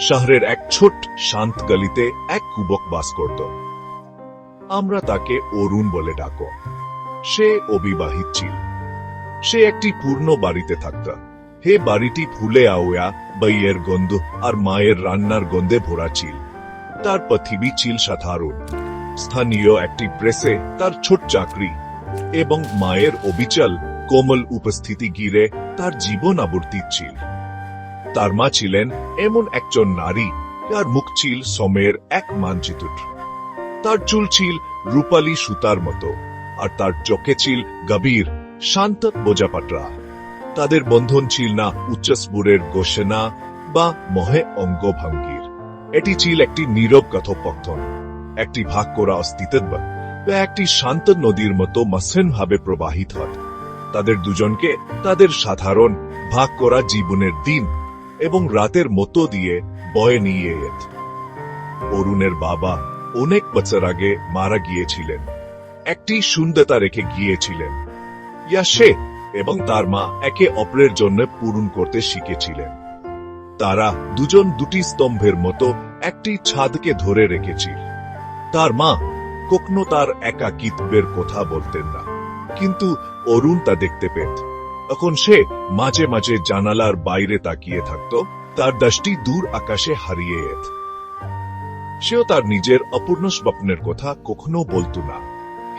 শহরের এক ছোট শান্ত গলিতে এক যুবক বাস করত। আমরা তাকে অরুণ বলে ডাকো। সে অবিবাহিত ছিল। সে একটি পূর্ণ বাড়িতে থাকত। হে বাড়িটি ফুলে আওয়া, বইয়ের গন্ধ আর মায়ের রান্নার গন্ধে ভরা ছিল। তার পৃথিবী ছিল সাধারণ। স্থানীয় একটি প্রেসে তার ছোট চাকরি এবং মায়ের অবিচল কোমল উপস্থিতি ঘিরে তার জীবন আবর্তিত ছিল। তার মা ছিলেন এমন একজন নারী যার মুখ ছিল সময়ের এক মানচিত্র। তার চুল ছিল রূপালী সুতার মতো আর তার চোখে ছিল গভীর শান্ত বোঝাপড়া। তাদের বন্ধন ছিল না উচ্চস্বরের ঘোষণা বা মোহে অঙ্গভঙ্গির। এটি ছিল একটি নীরব কথোপকথন, একটি ভাগ করা অস্তিত্ব বা একটি শান্ত নদীর মতো মসৃণ ভাবে প্রবাহিত হত। তাদের দুজনকে তাদের সাধারণ ভাগ করা জীবনের দিন এবং রাতের মতো দিয়ে বয়ে নিয়ে যেত। অরুণের বাবা অনেক বছর আগে মারা গিয়েছিলেন, একটি শূন্যতা রেখে গিয়েছিলেন, ইয়া সে এবং তার মা একে অপরের জন্য পূরণ করতে শিখেছিলেন। তারা দুজন দুটি স্তম্ভের মতো একটি ছাদকে ধরে রেখেছিল। তার মা কখনো তার একাকিত্বের কথা বলতেন না, কিন্তু অরুণ তা দেখতে পেত। এখন সে মাঝে মাঝে জানালার বাইরে তাকিয়ে থাকত, তার দৃষ্টি দূর আকাশে হারিয়ে যেত। সেও তার নিজের অপূর্ণ স্বপ্নের কথা কখনো বলত না।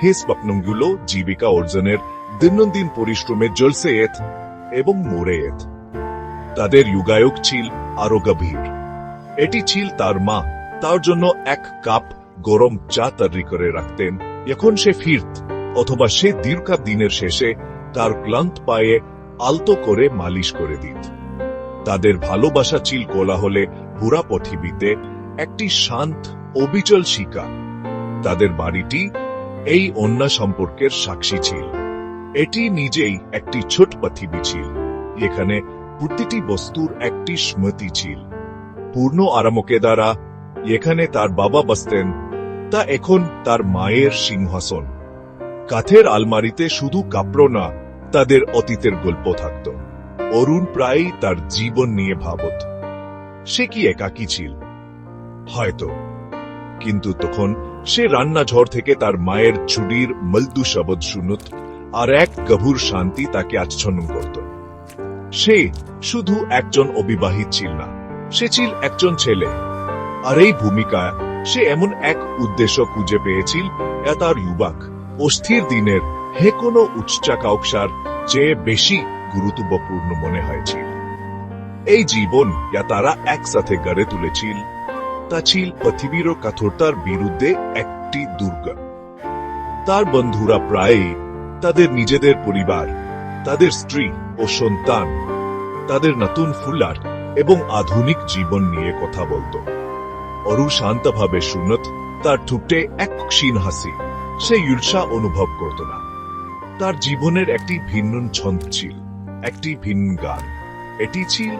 হে স্বপ্নগুলো জীবিকা অর্জনের দৈনন্দিন পরিশ্রমে জ্বলছে যেত এবং মরে যেত। তাদের যুগায়ক ছিল আরো গভীর। এটি ছিল তার মা তার জন্য এক কাপ গরম চা তৈরি করে রাখতেন যখন সে ফিরত, অথবা সে দীর্ঘ দিনের শেষে তার ক্লান্ত পায়ে আলতো করে মালিশ করে দিত। তাদের ভালোবাসা ছিল কোলাহলে পুরা পৃথিবীতে একটি শান্ত অবিচল শিকা। তাদের বাড়িটি এই অন্য সম্পর্কের সাক্ষী ছিল। এটি নিজেই একটি ছোট পৃথিবী ছিল, এখানে প্রতিটি বস্তুর একটি স্মৃতি ছিল। পূর্ণ আরামকে দ্বারা এখানে তার বাবা বসতেন, তা এখন তার মায়ের সিংহাসন। কাঠের আলমারিতে শুধু কাপড় না, তাদের অতীতের গল্প থাকত। অরুণ প্রায়ই তার জীবন নিয়ে ভাবত, সে কি একাকী ছিল? হয়তো, কিন্তু তখন সে রান্নাঘর থেকে তার মায়ের ছুরির মৃদু শব্দ শুনত, আর এক গভীর শান্তি তাকে আচ্ছন্ন করত। সে শুধু একজন অবিবাহিত ছিল না, সে ছিল একজন ছেলে। আর এই ভূমিকায় সে এমন এক উদ্দেশ্য খুঁজে পেয়েছিল, তার যুবক অস্থির দিনের হে কোনো উচ্চাকাঙ্ক্ষার চেয়ে বেশি গুরুত্বপূর্ণ মনে হয়েছিল। এই জীবন যা তারা একসাথে গড়ে তুলেছিল তা ছিল পৃথিবীর কঠোরতার বিরুদ্ধে একটি দুর্গ। তার বন্ধুরা প্রায়ই তাদের নিজেদের পরিবার, তাদের স্ত্রী ও সন্তান, তাদের নতুন ফুলার এবং আধুনিক জীবন নিয়ে কথা বলত। অরু শান্তভাবে শুনত, তার ঠোঁটে এক ক্ষীণ হাসি। সে ঈর্ষা অনুভব করত না। তার জীবনের একটি ভিন্ন ছন্দ ছিল, একটি ভিন্ন গান। এটি ছিল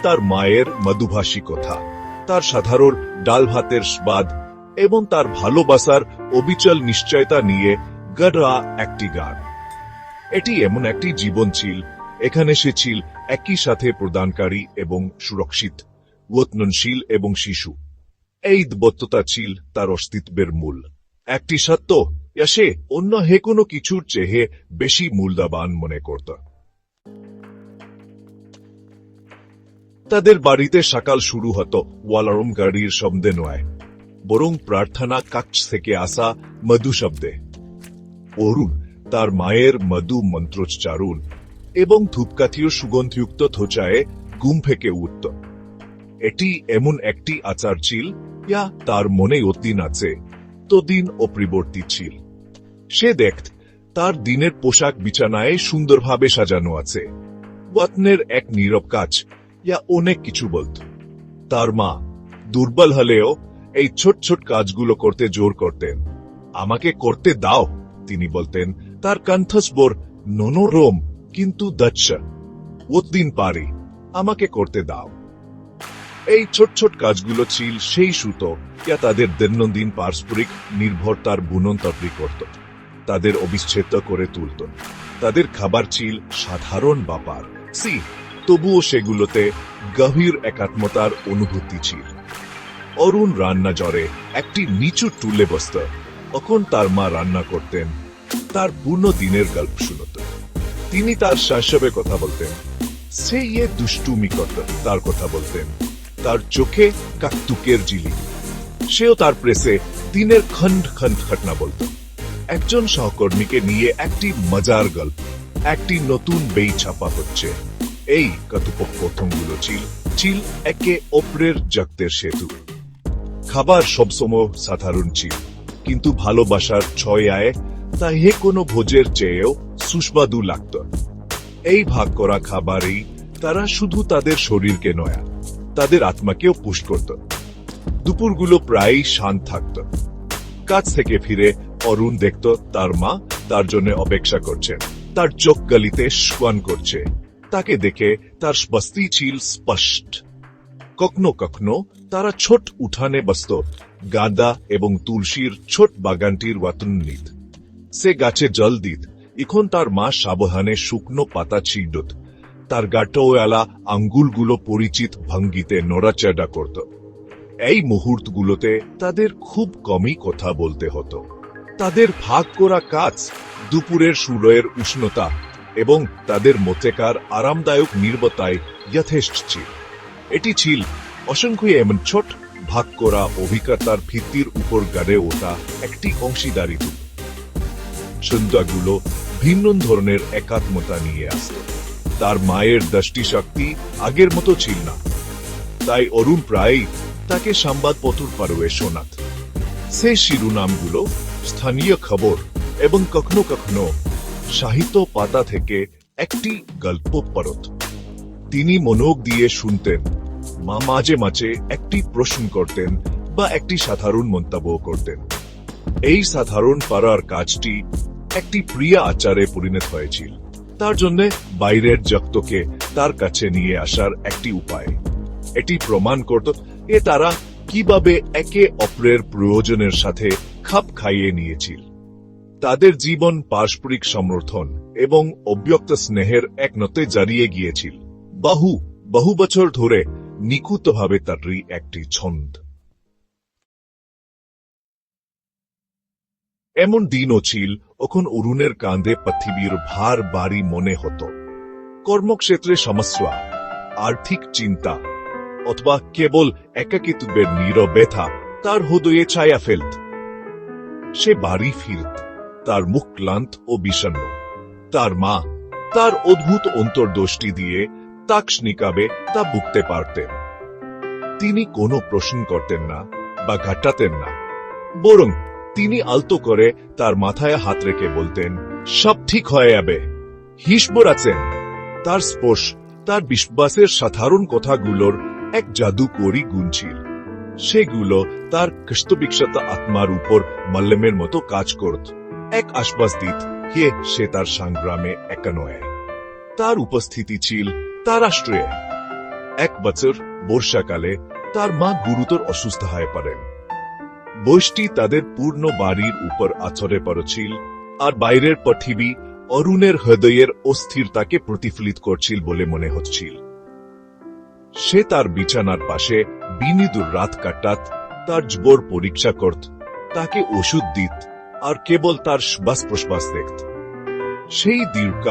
তার মায়ের মধুভাষী কথা, তার সাধারণ ডাল ভাতের স্বাদ এবং তার ভালোবাসার অবিচল নিশ্চয়তা নিয়ে গড়া একটি গান। এটি এমন একটি জীবন ছিল, এখানে সে ছিল একই সাথে প্রদানকারী এবং সুরক্ষিত, যত্নশীল এবং শিশু। এই দ্বৈততা ছিল তার অস্তিত্বের মূল। একটি সত্য যা সে অন্য হে কোনো কিছুর চেয়ে বেশি মূল্যবান মনে করত। তাদের বাড়িতে সকাল শুরু হতো ওয়ালারম গাড়ির শব্দে নয়, বরং প্রার্থনা কক্ষ থেকে আসা মধু শব্দে। অরুণ তার মায়ের মধু মন্ত্রোচ্চারণ এবং ধূপকাঠির সুগন্ধিযুক্ত ধ্বজায় ঘুম থেকে উঠত। এটি এমন একটি আচার ছিল যা তার মনে অতীন আছে তো দিন অপরিবর্তিত ছিল। সে দেখত তার দিনের পোশাক বিছানায় সুন্দরভাবে সাজানো আছে। যত্নের এক নীরব কাজ যা অনেক কিছু বলত। তার মা দুর্বল হলেও এই ছোট ছোট কাজগুলো করতে জোর করতেন। আমাকে করতে দাও, তিনি বলতেন। তার কণ্ঠস্বর নরম কিন্তু দক্ষ। দিন পারি, আমাকে করতে দাও। এই ছোট ছোট কাজগুলো ছিল সেই সুতো যা তাদের দৈনন্দিন পারস্পরিক নির্ভরতার বুনন তৈরি করত, তাদের অবিচ্ছেদ্য করে তুলত। তাদের খাবার ছিল সাধারণ ব্যাপার, তবুও সেগুলোতে গভীর একাত্মতার অনুভূতি ছিল। অরুণ রান্না জ্বরে একটি নিচু টুলে বসত। তখন তার মা রান্না করতেন, তার পূর্ণ দিনের গল্প শুনত। তিনি তার শৈশবে কথা বলতেন, সে ইয়ে দুষ্টুমি করত তার কথা বলতেন, তার চোখে কাকতুকের জিলি। সেও তার প্রেসে দিনের খন্ড খন্ড ঘটনা বলত। একজন সহকর্মীকে নিয়ে একটি মজার গল্প, একটি নতুন বই ছাপা হচ্ছে। এই কথোপকথনগুলো ছিল একে অপরের জগতের সেতু। খাবার সবসময় সাধারণ ছিল, কিন্তু ভালোবাসার ছয়ায় তা কোনো ভোজের চেয়েও সুস্বাদু লাগত। এই ভাগ করা খাবারেই তারা শুধু তাদের শরীরকে নয়, তাদের আত্মাকেও পুষ্ট করত। দুপুরগুলো প্রায়ই শান্ত থাকত। কাজ থেকে ফিরে অরুণ দেখত তার মা তার জন্য অপেক্ষা করছেন, তার চোখ গলিতে শ্বান করছে। তাকে দেখে তার বস্তি ছিল স্পষ্ট। কখনো কখনো তারা ছোট উঠানে বসত, গাঁদা এবং তুলসীর ছোট বাগানটির ওয়াতন নিত। সে গাছে জল দিত। এখন তার মা সাবধানে শুকনো পাতা ছিঁড়ত, তার গাটোয়ালা আঙ্গুলগুলো পরিচিত ভঙ্গিতে নড়াচড়া করত। এই মুহূর্তগুলোতে তাদের খুব কমই কথা বলতে হতো। তাদের ভাগ করা কাজ, দুপুরের সূর্যের উষ্ণতা এবং তাদের মধ্যেকার আরামদায়ক নীরবতায় যথেষ্ট ছিল। এটি ছিল অসংখ্য এমন ছোট ভাগ করা অভিজ্ঞতার ভিত্তির উপর গড়ে ওঠা একটি অংশীদারিত্ব। সন্ধ্যাগুলো ভিন্ন ধরনের একাত্মতা নিয়ে আসত। তার মায়ের দৃষ্টিশক্তি আগের মতো ছিল না, তাই অরুণ প্রায়ই তাকে সংবাদপত্র পড়ে শোনাত। সেই শিরোনামগুলো স্থানীয় খবর এবং কখনো কখনো সাহিত্য পাতা থেকে একটি গল্প পড়ত। তিনি মনোযোগ দিয়ে শুনতেন, মা মাঝে মাঝে একটি প্রশ্ন করতেন বা একটি সাধারণ মন্তব্য করতেন। এই সাধারণ পড়ার কাজটি একটি প্রিয় আচারে পরিণত হয়েছিল, তার জন্য বাইরের জগৎকে তার কাছে নিয়ে আসার একটি উপায়। এটি প্রমাণ করত তারা কিভাবে একে অপরের প্রয়োজনের সাথে খাপ খাইয়ে নিয়েছিল। তাদের জীবন পারস্পরিক সমর্থন এবং অব্যক্ত স্নেহের এক নতে জড়িয়ে গিয়েছিল, বহু বছর ধরে নিখুঁতভাবে তারই একটি ছন্দ। এমন দিনও ছিল যখন অরুণের কাঁধে পৃথিবীর ভার ভারী মনে হতো। কর্মক্ষেত্রে সমস্যা, আর্থিক চিন্তা অথবা কেবল একাকিত্বের নীরব ব্যথা তার হৃদয়ে ছায়া ফেলত। সে বাড়ি ফিরত, তার মুখ ক্লান্ত ও বিষণ্ণ। তার মা তার অদ্ভুত অন্তর্দৃষ্টি দিয়ে তাৎক্ষণিকভাবে তা বুঝতে পারতেন। তিনি কোনো প্রশ্ন করতেন না বা ঘাটাতেন না, বরং তিনি আলতো করে তার মাথায় হাত রেখে বলতেন, সব ঠিক হয়ে যাবে, হিসবর আছেন। তার স্পর্শ, তার বিশ্বাসের সাধারণ কথাগুলোর এক জাদুকরী গুণ ছিল। সেগুলো তার কষ্টবিক্ষত আত্মার উপর মল্লমের মতো কাজ করত, এক আশ্বাস দিত সে তার সংগ্রামে একা নয়। তার উপস্থিতি ছিল তার রাষ্ট্রে। এক বছর বর্ষাকালে তার মা গুরুতর অসুস্থ হয়ে পড়েন। বৃষ্টি তাদের পূর্ণ বাড়ির উপর আছড়ে পড়ছিল, আর বাইরের পৃথিবী অরুণের হৃদয়ের অস্থিরতাকে প্রতিফলিত করছিল বলে মনে হচ্ছিল। সে তার বিছানার পাশে বিনিদুর রাত কাটাত, তার জ্বর পরীক্ষা করত, তাকে ওষুধ দিত আর কেবল তার শ্বাস প্রশ্বাস দেখত। সেই দীর্ঘ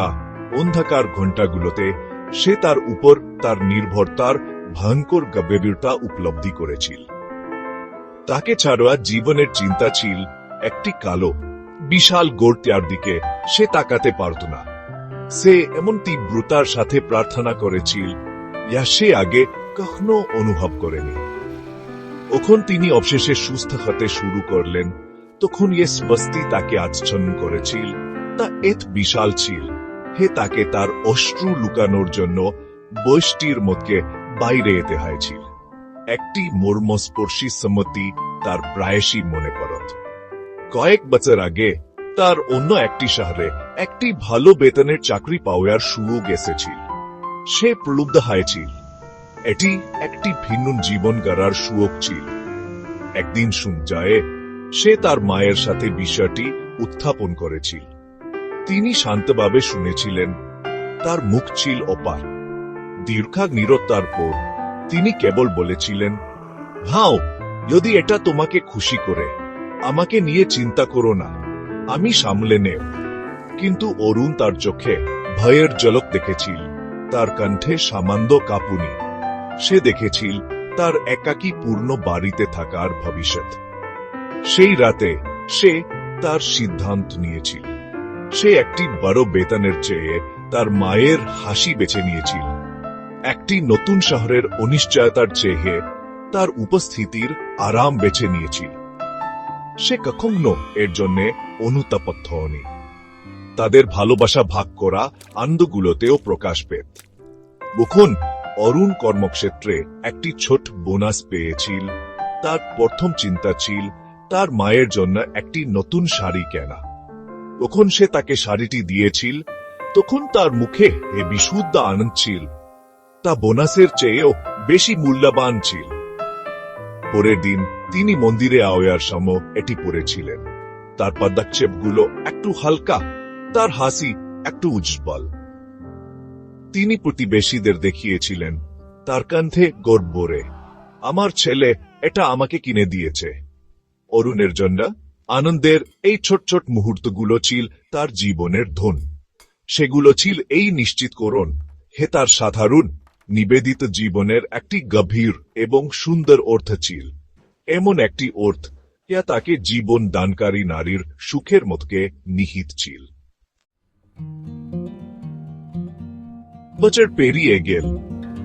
অন্ধকার ঘণ্টাগুলোতে সে তার উপর তার নির্ভরতার ভয়ঙ্কর গভীরতা উপলব্ধি করেছিল। তাকে ছাড়া জীবনের চিন্তা ছিল একটি কালো বিশাল গর্তের দিকে সে তাকাতে পারত না। সে এমন তীব্রতার সাথে প্রার্থনা করেছিল যা সে আগে কখনো অনুভব করেনি। যখন তিনি অবশেষে সুস্থ হতে শুরু করলেন, তখন বস্তি তাকে আচ্ছন্ন করেছিল। তা এত বিশাল ছিল তাকে তার অশ্রু লুকানোর জন্য বৃষ্টির মধ্যে বাইরে যেতে হয়েছিল। একটি মর্মস্পর্শী সম্মতি তার প্রায়শই মনে পড়ত। কয়েক বছর আগে তার অন্য একটি শহরে একটি ভালো বেতনের চাকরি পাওয়ার সুযোগ এসেছিল। সে প্রলুব্ধ হয়েছিল। এটি একটি ভিন্ন জীবন গড়ার সুযোগ ছিল। একদিন সন্ধ্যায় সে তার মায়ের সাথে বিষয়টি উত্থাপন করেছিল। তিনি শান্তভাবে শুনেছিলেন। তার মুখ ছিল অপার, দীর্ঘাগ্নিরতার পর তিনি কেবল বলেছিলেন, ভাও, যদি এটা তোমাকে খুশি করে, আমাকে নিয়ে চিন্তা করো না, আমি সামলে নেব। কিন্তু অরুণ তার চোখে ভয়ের ঝলক দেখেছিল, তার কণ্ঠে সামান্য কাঁপুনি। সে দেখেছিল তার একাকী পূর্ণ বাড়িতে থাকার ভবিষ্যৎ। সেই রাতে সে তার সিদ্ধান্ত নিয়েছিল। সে একটি বড় বেতনের চেয়ে তার মায়ের হাসি বেছে নিয়েছিল, একটি নতুন শহরের অনিশ্চয়তার চেয়ে তার উপস্থিতির আরাম বেছে নিয়েছিল। সে কখনো এর জন্য অনুতপ্ত হয়নি। তাদের ভালোবাসা ভাগ করা আনন্দগুলোতেও প্রকাশ পেত। যখন অরুণ কর্মক্ষেত্রে একটি ছোট বোনাস পেয়েছিল, তার প্রথম চিন্তা ছিল তার মায়ের জন্য একটি নতুন শাড়ি কেনা। যখন সে তাকে শাড়িটি দিয়েছিল, তখন তার মুখে এ বিশুদ্ধ আনন্দ ছিল, তা বোনাসের চেয়েও বেশি মূল্যবান ছিল। পরের দিন তিনি মন্দিরে আওয়ার সময় এটি পরেছিলেন। তার পদক্ষেপগুলো একটু হালকা, তার হাসি একটু উজ্জ্বল। তিনি প্রতিবেশীদের দেখিয়েছিলেন, তার কণ্ঠে গর্ব ভরে, আমার ছেলে এটা আমাকে কিনে দিয়েছে। অরুণের জন্য আনন্দের এই ছোট ছোট মুহূর্তগুলো ছিল তার জীবনের ধন। সেগুলো ছিল এই নিশ্চিতকরণ হে তার সাধারণ নিবেদিত জীবনের একটি গভীর এবং সুন্দর অর্থ ছিল, এমন একটি অর্থ যা তাকে জীবন দানকারী নারীর সুখের মতকে নিহিত ছিল। বছর পেরিয়ে গেল,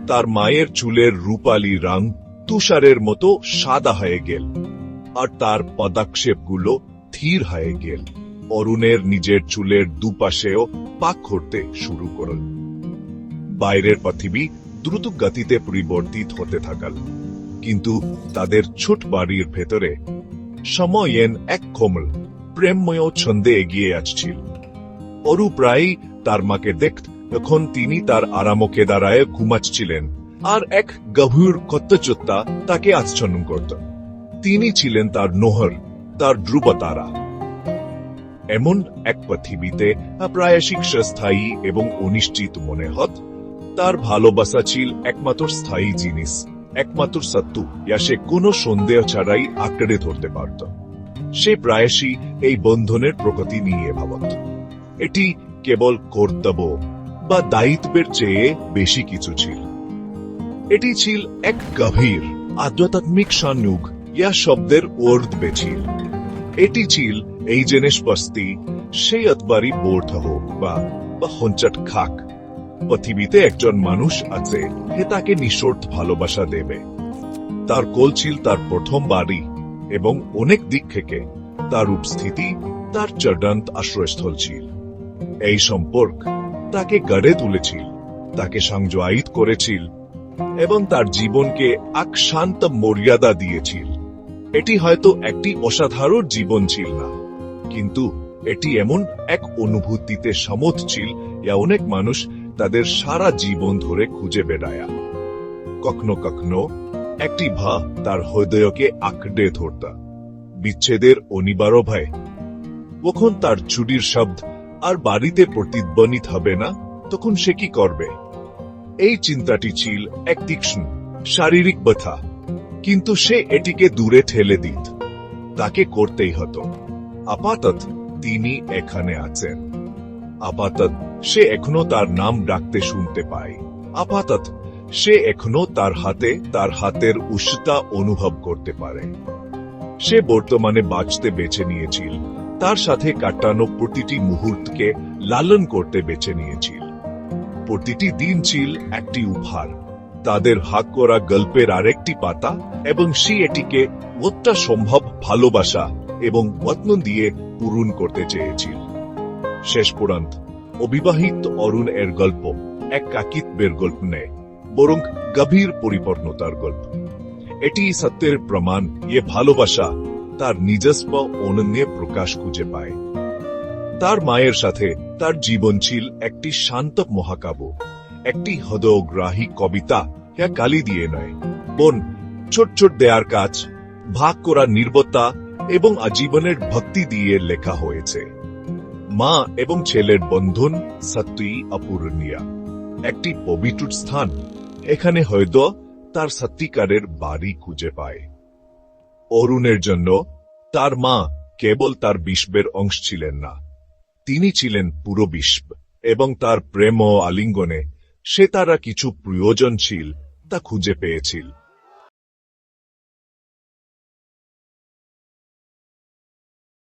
তার মায়ের চুলের রূপালী রং তুষারের মতো সাদা হয়ে গেল, আর তার পদক্ষেপগুলো ধীর হয়ে গেল। অরুণের নিজের চুলের দুপাশেও পাক করতে শুরু করল। বাইরের পৃথিবী দ্রুত গতিতে পরিবর্তিত হতে থাকল, কিন্তু তাদের ছোট বাড়ির ভেতরে সময়ের এক কোমল প্রেমময় ছন্দে এগিয়ে আসছিল। অরু প্রায়ই তার মাকে দেখত যখন তিনি তার আরামকে দাঁড়ায় ঘুমাচ্ছিলেন, আর এক গভীর কর্তব্যতা তাকে আচ্ছন্ন করত। তিনি ছিলেন তার নহর, তার ধ্রুবতারা। এমন এক পৃথিবীতে প্রায়শিক স্থায়ী এবং অনিশ্চিত মনে হত, তার ভালোবাসা ছিল একমাত্র স্থায়ী জিনিস, একমাত্র সত্য যা সে কোনো সন্দেহ ছাড়াই আঁকড়ে ধরতে পারত। সে প্রায়শই এই বন্ধনের প্রকৃতি নিয়ে ভাবত, এটি কেবল কর্তব্য বা দায়িত্বের চেয়ে বেশি কিছু ছিল। এটি ছিল এক গভীর আধ্যাত্মিক সংযোগ, ইয়া শব্দের ঊর্ধ্বে ছিল। এটি ছিল এই জিনিস বস্তি, সেই অতবারই বোর্ড হোক বা হঞ্চট খাক, পৃথিবীতে একজন মানুষ আছে হে তাকে নিঃশর্ত ভালোবাসা দেবে। তার কোল ছিল তার প্রথম বাড়ি, এবং অনেক দিক থেকে তার উপস্থিতি তার চূড়ান্ত আশ্রয়স্থল ছিল। এই সম্পর্ক তাকে গড়ে তুলেছিল, তাকে সংজ্ঞায়িত করেছিল, এবং তার জীবনকে এক শান্ত মর্যাদা দিয়েছিল। এটি হয়তো একটি অসাধারণ জীবন ছিল না, কিন্তু এটি এমন এক অনুভূতিতে সমত ছিল যা অনেক মানুষ তাদের সারা জীবন ধরে খুঁজে বেড়ায়। কখনো কখনো একটি ভা তার হৃদয়কে আঁকড়ে ধরত, বিচ্ছেদের অনিবার্য ভয়। যখন তার ছুটির শব্দ আর বাড়িতে প্রতিধ্বনিত হবে না, তখন সে কি করবে? এই চিন্তাটি ছিল এক তীক্ষ্ণ শারীরিক ব্যথা, কিন্তু সে এটিকে দূরে ঠেলে দিত। তাকে করতেই হতো। আপাতত তিনি এখানে আছেন, আপাতত সে এখনো তার নাম ডাকতে শুনতে পায়, আপাতত সে এখনো তার হাতের উষ্ণতা অনুভব করতে পারে। সে বর্তমানে বাঁচতে বেছে নিয়েছিল, তার সাথে কাটানো প্রতিটি মুহূর্তকে লালন করতে বেছে নিয়েছিল। প্রতিটি দিন ছিল একটি উপহার, তাদের ভাগ করা গল্পের আরেকটি পাতা, এবং সে এটিকে যতটা সম্ভব ভালোবাসা এবং যত্ন দিয়ে পূরণ করতে চেয়েছিল। শেষ পর্যন্ত অবিবাহিত অরুণ এর গল্প একাকিত্বের গল্প নেই, বরং গভীর পরিপূর্ণতার গল্প। এটি সত্যের প্রমাণ যে ভালোবাসা তার নিজস্ব অনন্যে প্রকাশ খুঁজে পায়। তার মায়ের সাথে তার জীবন ছিল একটি শান্ত মহাকাব্য, একটি হৃদয়গ্রাহী কবিতা, যা কালি দিয়ে নয়, বোন ছোট ছোট দেয়ার কাজ, ভাগ করা নির্বতা এবং আজীবনের ভক্তি দিয়ে লেখা হয়েছে। মা এবং ছেলের বন্ধন সত্যই অপূরণীয়, একটি পবিত্র স্থান এখানে হয়তো তার সত্যিকারের বাড়ি খুঁজে পায়। অরুণের জন্য তার মা কেবল তার বিশ্বের অংশ ছিলেন না, তিনি ছিলেন পুরো বিশ্ব, এবং তার প্রেম ও আলিঙ্গনে সে তারা কিছু প্রয়োজনশীল তা খুঁজে পেয়েছিল।